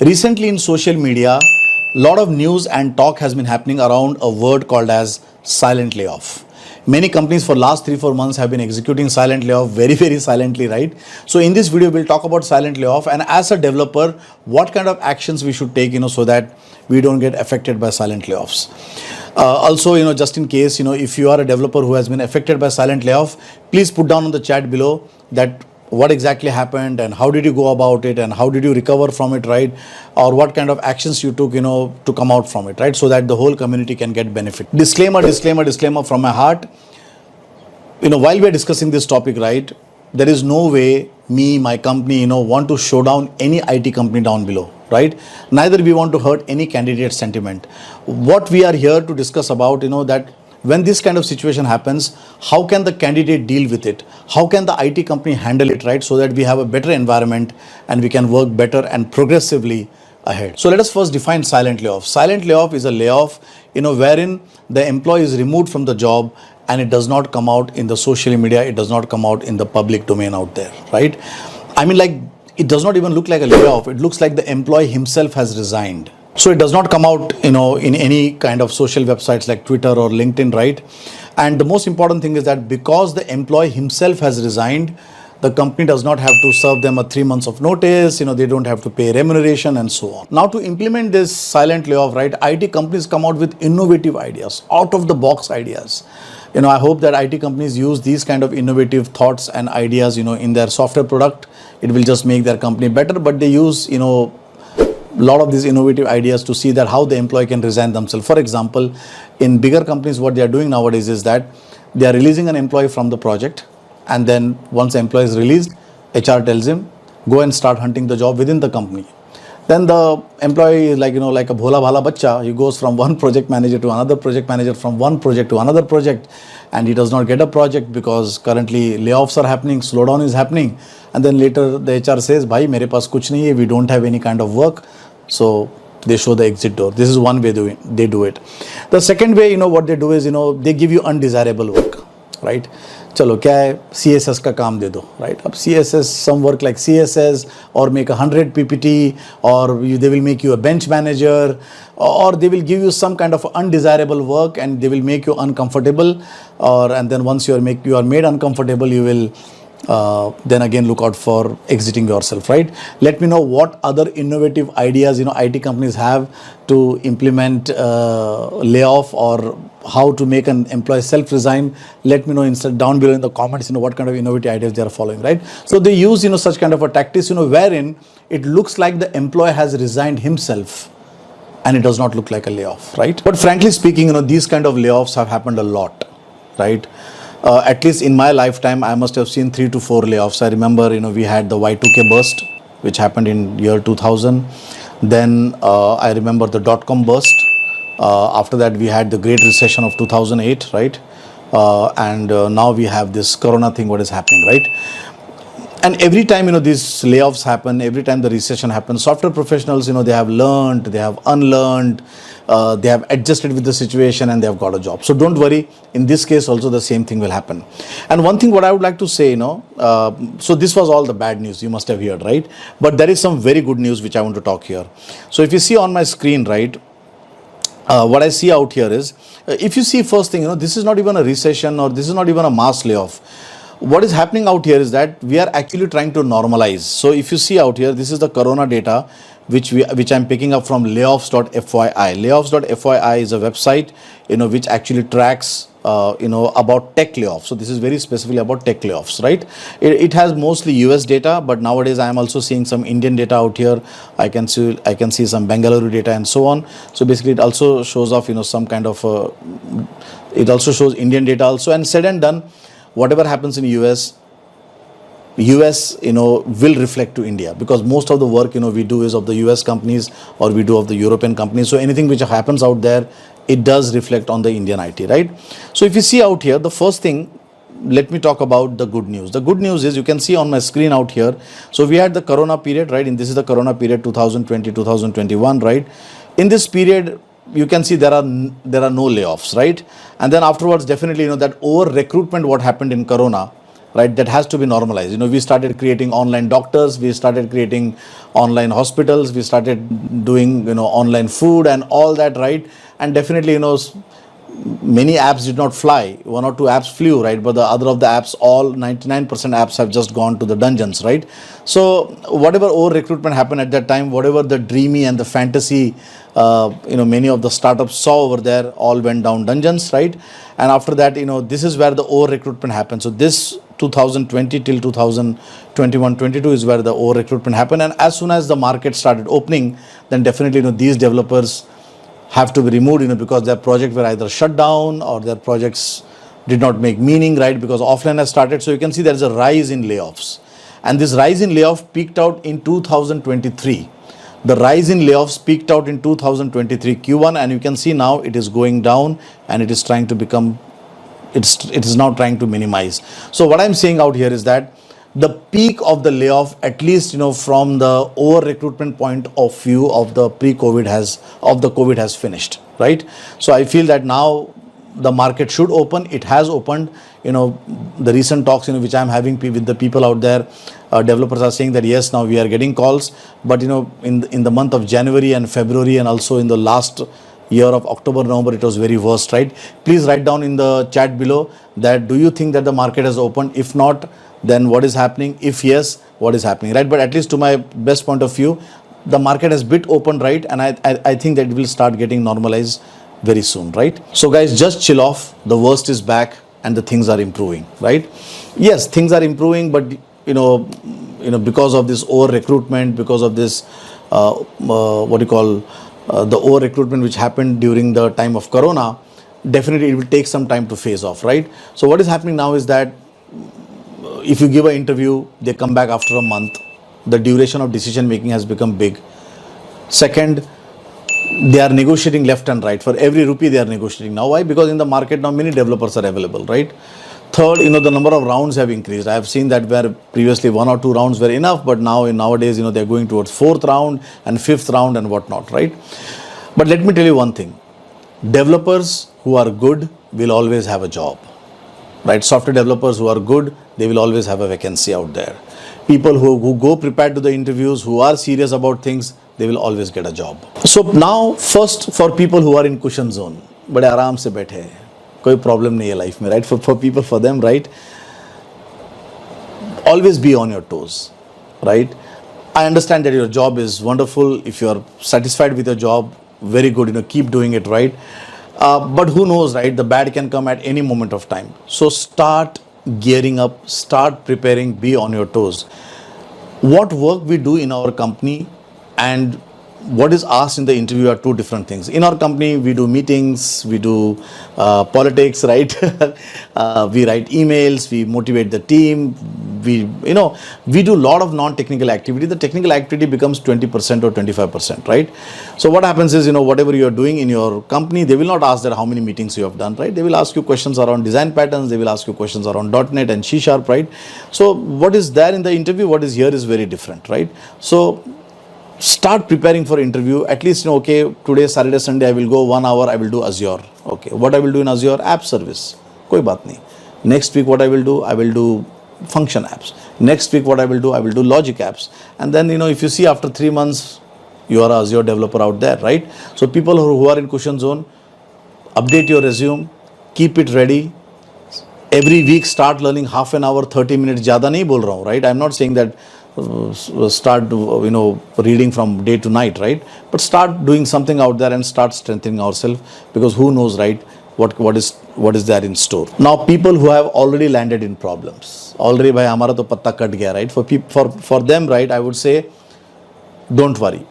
Recently in social media, a lot of news and talk has been happening around a word called as silent layoff. Many companies for last 3-4 months have been executing silent layoff very silently, right? So in this video, we'll talk about silent layoff, and as a developer, what kind of actions we should take, so that we don't get affected by silent layoffs. Also, just in case, if you are a developer who has been affected by silent layoff, please put down on the chat below that what exactly happened and how did you go about it and how did you recover from it, right? Or what kind of actions you took, to come out from it, right? So that the whole community can get benefit. Disclaimer from my heart. While we are discussing this topic, right, there is no way my company, want to show down any IT company down below, right? Neither we want to hurt any candidate sentiment. What we are here to discuss about, that when this kind of situation happens, how can the candidate deal with it? How can the IT company handle it, right? So that we have a better environment and we can work better and progressively ahead. So let us first define silent layoff. Silent layoff is a layoff, wherein the employee is removed from the job and it does not come out in the social media, it does not come out in the public domain out there, right? I mean, like, it does not even look like a layoff. It looks like the employee himself has resigned. So it does not come out, in any kind of social websites like Twitter or LinkedIn, right? And the most important thing is that because the employee himself has resigned, the company does not have to serve them a 3 months of notice, they don't have to pay remuneration and so on. Now to implement this silent layoff, right, IT companies come out with innovative ideas, out of the box ideas. I hope that IT companies use these kind of innovative thoughts and ideas, in their software product. It will just make their company better, but they use, a lot of these innovative ideas to see that how the employee can resign themselves. For example, in bigger companies, what they are doing nowadays is that they are releasing an employee from the project, and then once the employee is released, HR tells him, go and start hunting the job within the company. Then the employee is like a bhola bhala bacha. He goes from one project manager to another project manager, from one project to another project, and he does not get a project because currently layoffs are happening, slowdown is happening. And then later the HR says, bhai, mere paas kuch nahi hai, we don't have any kind of work. So they show the exit door. This is one way they do it. The second way, what they do is, they give you undesirable work, right? चलो क्या है, CSS का काम दे दो, right? अब CSS, some work like CSS, or make 100 PPT, or they will make you a bench manager, or they will give you some kind of undesirable work and they will make you uncomfortable, and then once you are made uncomfortable, you will then again look out for exiting yourself, right? Let me know what other innovative ideas IT companies have to implement layoff, or how to make an employee self-resign. Let me know down below in the comments, what kind of innovative ideas they are following, right? So they use such kind of a tactics, wherein it looks like the employee has resigned himself and it does not look like a layoff, right? But frankly speaking, these kind of layoffs have happened a lot, right? At least in my lifetime, I must have seen 3 to 4 layoffs. I remember, we had the Y2K burst, which happened in year 2000. Then I remember the dot-com burst. After that, we had the Great Recession of 2008, right? And now we have this Corona thing, what is happening, right? And every time, these layoffs happen, every time the recession happens, software professionals, they have learned, they have unlearned, they have adjusted with the situation and they have got a job. So don't worry, in this case also the same thing will happen. And one thing what I would like to say, so this was all the bad news you must have heard, right? But there is some very good news which I want to talk here. So if you see on my screen, right, what I see out here is, if you see first thing, this is not even a recession or this is not even a mass layoff. What is happening out here is that we are actually trying to normalize. So if you see out here, this is the Corona data, which I'm picking up from layoffs.fyi. Layoffs.fyi is a website, which actually tracks, about tech layoffs. So this is very specifically about tech layoffs, right? It has mostly US data, but nowadays I am also seeing some Indian data out here. I can see some Bengaluru data and so on. So basically it also shows off, some kind of, it also shows Indian data also. And said and done, whatever happens in US, will reflect to India, because most of the work, we do is of the US companies, or we do of the European companies. So anything which happens out there, it does reflect on the Indian IT, right? So if you see out here, the first thing, let me talk about the good news. The good news is, you can see on my screen out here. So we had the Corona period, right? And this is the Corona period 2020, 2021, right? In this period, you can see there are no layoffs, right? And then afterwards, definitely, that over recruitment, what happened in Corona, right? That has to be normalized. We started creating online doctors, we started creating online hospitals, we started doing, online food and all that, right? And definitely, many apps did not fly. One or two apps flew, right? But the other of the apps, all 99% apps have just gone to the dungeons, right? So whatever over recruitment happened at that time, whatever the dreamy and the fantasy, many of the startups saw over there, all went down dungeons, right? And after that, this is where the over recruitment happened. So this 2020 till 2021-22 is where the over recruitment happened. And as soon as the market started opening, then definitely, these developers have to be removed, because their projects were either shut down or their projects did not make meaning, right? Because offline has started. So you can see there is a rise in layoffs. And this rise in layoff peaked out in 2023. The rise in layoffs peaked out in 2023 Q1, and you can see now it is going down and it is trying to become, it is now trying to minimize. So what I'm saying out here is that the peak of the layoff, at least from the over recruitment point of view of the COVID has finished, right? So I feel that now the market should open. It has opened. The recent talks which I'm having with the people out there, developers are saying that yes, now we are getting calls, but in the month of January and February, and also in the last year of October, November, it was very worst, right? Please write down in the chat below that do you think that the market has opened? If not, then what is happening? If yes, what is happening, right? But at least to my best point of view, the market has bit opened, right? And I think that it will start getting normalized very soon, right? So guys, just chill off. The worst is back and the things are improving, right? Yes, things are improving, but because of this over recruitment, because of this the over recruitment which happened during the time of Corona, definitely it will take some time to phase off, right? So what is happening now is that if you give an interview, they come back after a month. The duration of decision making has become big. Second, they are negotiating left and right. For every rupee they are negotiating now. Why? Because in the market now many developers are available, right? Third, the number of rounds have increased. I have seen that where previously 1 or 2 rounds were enough, but nowadays they're going towards 4th round and 5th round and whatnot, right? But let me tell you one thing: developers who are good will always have a job, right? Software developers who are good, they will always have a vacancy out there. People who go prepared to the interviews, who are serious about things, they will always get a job. So now, first, for people who are in cushion zone, बड़े आराम से बैठे हैं, कोई problem नहीं है life में, right? For people, for them, right? Always be on your toes, right? I understand that your job is wonderful. If you are satisfied with your job, very good, keep doing it, right? But who knows, right? The bad can come at any moment of time. So start gearing up, start preparing, be on your toes. What work we do in our company and what is asked in the interview are two different things. In our company, we do meetings, we do politics, right? We write emails, we motivate the team, we do a lot of non-technical activity. The technical activity becomes 20% or 25%, right? So what happens is, whatever you are doing in your company, they will not ask that how many meetings you have done, right? They will ask you questions around design patterns, they will ask you questions around .NET and C#, right? So what is there in the interview, what is here is very different, right? So start preparing for interview. At least, okay, today, Saturday, Sunday, I will go 1 hour, I will do Azure. Okay, what I will do in Azure? App service. Koi baat nahi. Next week, what I will do function apps. Next week, what I will do logic apps. And then, if you see after 3 months, you are an Azure developer out there, right? So people who are in cushion zone, update your resume, keep it ready. Every week, start learning half an hour, 30 minutes. Zyada nahi bol raha hu, right? I'm not saying that start reading from day to night, right? But start doing something out there and start strengthening ourselves, because who knows, right, what is there in store. Now people who have already landed in problems, already bhai hamara to patta kat gaya, right? For them, right, I would say don't worry.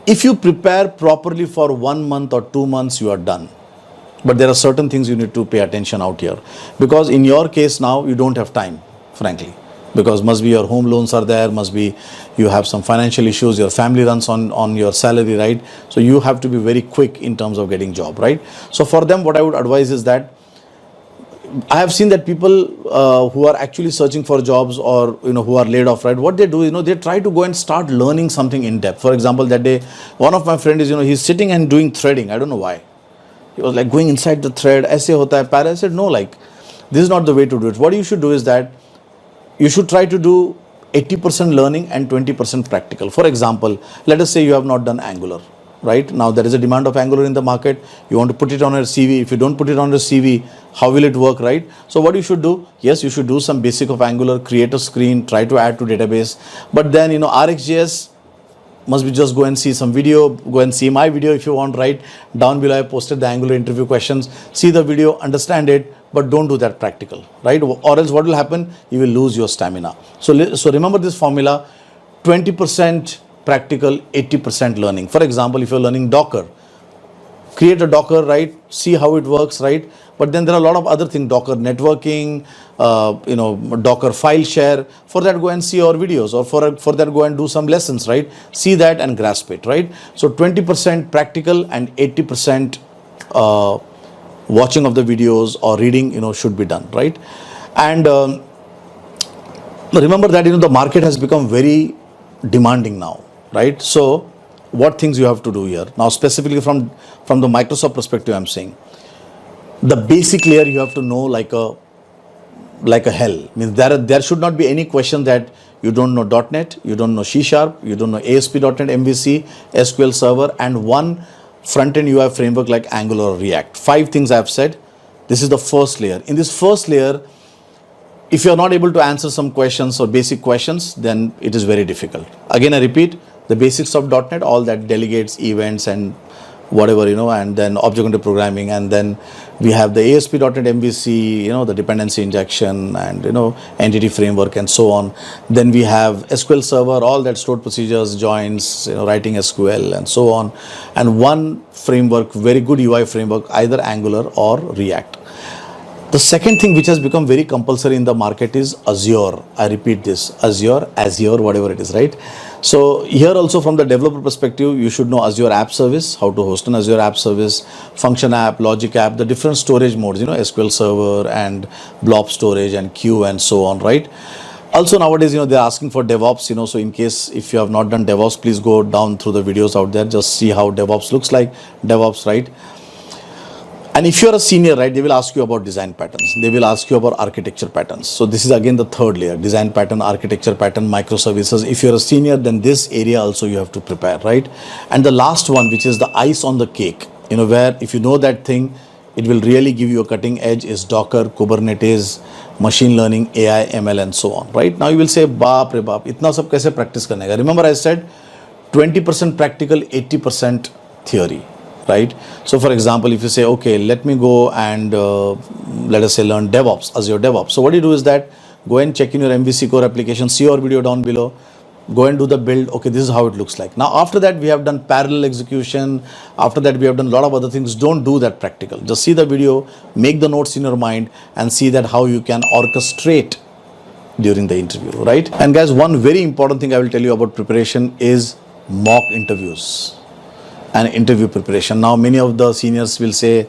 If you prepare properly for 1 month or 2 months, you are done. But there are certain things you need to pay attention out here, because in your case now you don't have time, frankly. Because must be your home loans are there, must be you have some financial issues, your family runs on your salary, right? So you have to be very quick in terms of getting job, right? So for them, what I would advise is that I have seen that people who are actually searching for jobs or who are laid off, right? What they do is they try to go and start learning something in depth. For example, that day, one of my friends is he's sitting and doing threading. I don't know why. He was like going inside the thread. Aise hota hai, para. I said no, like this is not the way to do it. What you should do is that you should try to do 80% learning and 20% practical. For example, let us say you have not done Angular, right? Now there is a demand of Angular in the market. You want to put it on your CV. If you don't put it on your CV, how will it work, right? So what you should do? Yes, you should do some basic of Angular, create a screen, try to add to database. But then, RxJS, must be just go and see some video, go and see my video if you want, right? Down below I posted the Angular interview questions. See the video, understand it, but don't do that practical, right? Or else what will happen? You will lose your stamina. So remember this formula: 20% practical, 80% learning. For example, if you're learning Docker, create a Docker, right? See how it works, right? But then there are a lot of other things: Docker networking, Docker file share. For that, go and see our videos, or for that, go and do some lessons, right? See that and grasp it, right? So 20% practical and 80% watching of the videos or reading, should be done, right? And remember that the market has become very demanding now, right? So what things you have to do here now, specifically from the Microsoft perspective, I'm saying the basic layer you have to know like a hell. Means there should not be any question that you don't know .NET, you don't know C#, you don't know ASP.NET MVC, SQL Server, and one front-end UI framework like Angular or React. 5 things I have said. This is the first layer. In this first layer, if you are not able to answer some questions or basic questions, then it is very difficult. Again, I repeat, the basics of .NET, all that delegates, events, and whatever, and then object-oriented programming, and then we have the ASP.NET MVC, the dependency injection, and entity framework, and so on. Then we have SQL Server, all that stored procedures, joins, writing SQL, and so on. And one framework, very good UI framework, either Angular or React. The second thing which has become very compulsory in the market is Azure. I repeat this: Azure, whatever it is, right? So here also, from the developer perspective, you should know Azure App Service, how to host an Azure App Service, Function App, Logic App, the different storage modes, SQL Server and blob storage and queue and so on, right? Also nowadays, they're asking for DevOps, so in case if you have not done DevOps, please go down through the videos out there, just see how DevOps looks like, DevOps, right? And if you're a senior, right, they will ask you about design patterns. They will ask you about architecture patterns. So this is again the third layer: design pattern, architecture pattern, microservices. If you're a senior, then this area also you have to prepare, right? And the last one, which is the ice on the cake, where if you know that thing, it will really give you a cutting edge, is Docker, Kubernetes, machine learning, AI, ML, and so on, right? Now you will say, baap re baap, itna sab kaise practice karne ka? Remember I said 20% practical, 80% theory. Right? So for example, if you say, okay, let me go and let us say learn DevOps, Azure DevOps. So what you do is that go and check in your MVC core application, see our video down below, go and do the build. Okay, this is how it looks like. Now after that, we have done parallel execution. After that, we have done a lot of other things. Don't do that practical. Just see the video, make the notes in your mind, and see that how you can orchestrate during the interview, right? And guys, one very important thing I will tell you about preparation is mock interviews and interview preparation. Now many of the seniors will say,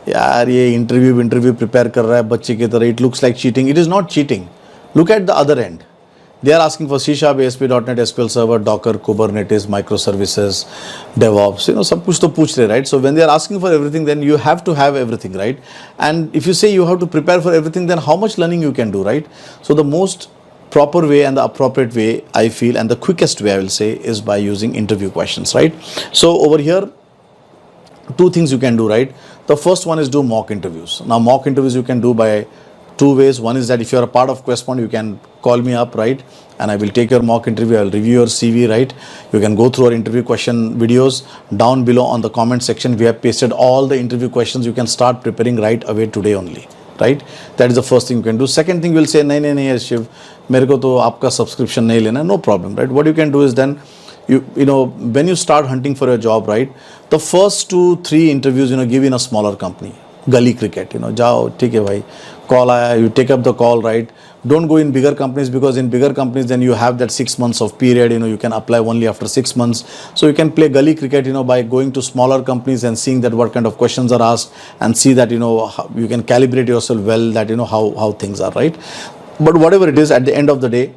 yaar ye interview prepare kar raha hai bacche ki tarah, it looks like cheating. It is not cheating. Look at the other end. They are asking for C#, ASP.NET, SQL Server, Docker, Kubernetes, microservices, DevOps, sab kuch to pooch rahe, right? So when they are asking for everything, then you have to have everything, right? And if you say you have to prepare for everything, then how much learning you can do, right? So the most proper way and the appropriate way, I feel, and the quickest way, I will say, is by using interview questions, right? So over here, 2 things you can do, right? The first one is do mock interviews. Now mock interviews you can do by 2 ways. One is that if you are a part of Questpoint, you can call me up, right? And I will take your mock interview. I will review your CV, right? You can go through our interview question videos. Down below on the comment section, we have pasted all the interview questions. You can start preparing right away today only, right? That is the first thing you can do. Second thing, you will say, nahi, Shiv, mere ko to aapka subscription nahi lena. No problem, right? What you can do is then, when you start hunting for a job, right? The first 2-3 interviews, give in a smaller company. Gully cricket, jao, theek hai bhai. Call aaya, you take up the call, right? Don't go in bigger companies, because in bigger companies, then you have that 6 months of period, you can apply only after 6 months. So you can play gully cricket, by going to smaller companies and seeing that what kind of questions are asked, and see that, you can calibrate yourself well, that, how things are, right? But whatever it is, at the end of the day,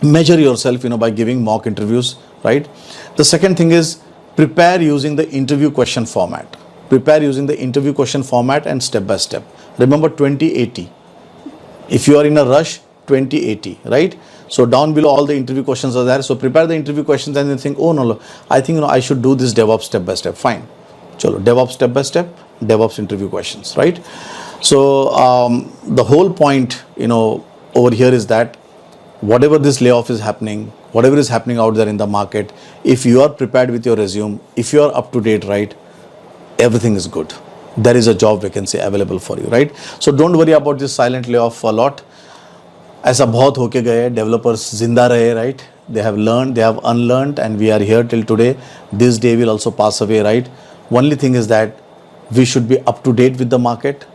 measure yourself, by giving mock interviews, right? The second thing is prepare using the interview question format. Prepare using the interview question format and step by step. Remember 20-80. If you are in a rush, 2080, right? So down below all the interview questions are there. So prepare the interview questions and then think, oh no, I think I should do this DevOps step by step. Fine. Chalo, DevOps step by step, DevOps interview questions, right? So the whole point, over here is that whatever this layoff is happening, whatever is happening out there in the market, if you are prepared with your resume, if you are up to date, right, everything is good. There is a job vacancy available for you, right? So don't worry about this silent layoff a lot. ऐसा बहुत होके गए, developers जिंदा रहे, right? They have learned, they have unlearned, and we are here till today. This day will also pass away, right? Only thing is that we should be up to date with the market.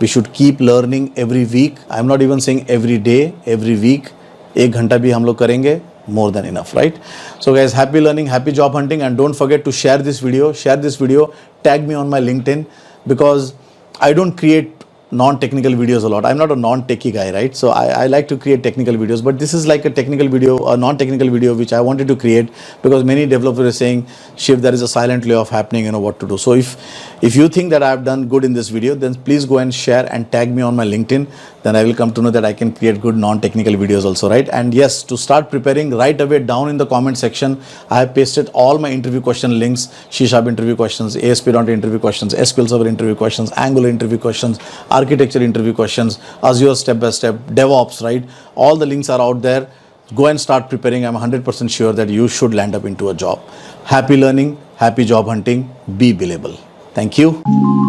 We should keep learning every week. I'm not even saying every day, every week. 1 घंटा भी हम लोग करेंगे, more than enough, right? So guys, happy learning, happy job hunting, and don't forget to share this video, tag me on my LinkedIn, because I don't create non-technical videos a lot. I'm not a non-techie guy, right? So I like to create technical videos, but this is like a technical video, a non-technical video which I wanted to create because many developers are saying, Shiv, there is a silent layoff happening, what to do. So if you think that I've done good in this video, then please go and share and tag me on my LinkedIn. Then I will come to know that I can create good non-technical videos also, right? And yes, to start preparing, right away down in the comment section, I have pasted all my interview question links: C# interview questions, ASP.NET interview questions, SQL Server interview questions, Angular interview questions, architecture interview questions, Azure step by step, DevOps, right? All the links are out there. Go and start preparing. I'm 100% sure that you should land up into a job. Happy learning, happy job hunting, be billable. Thank you.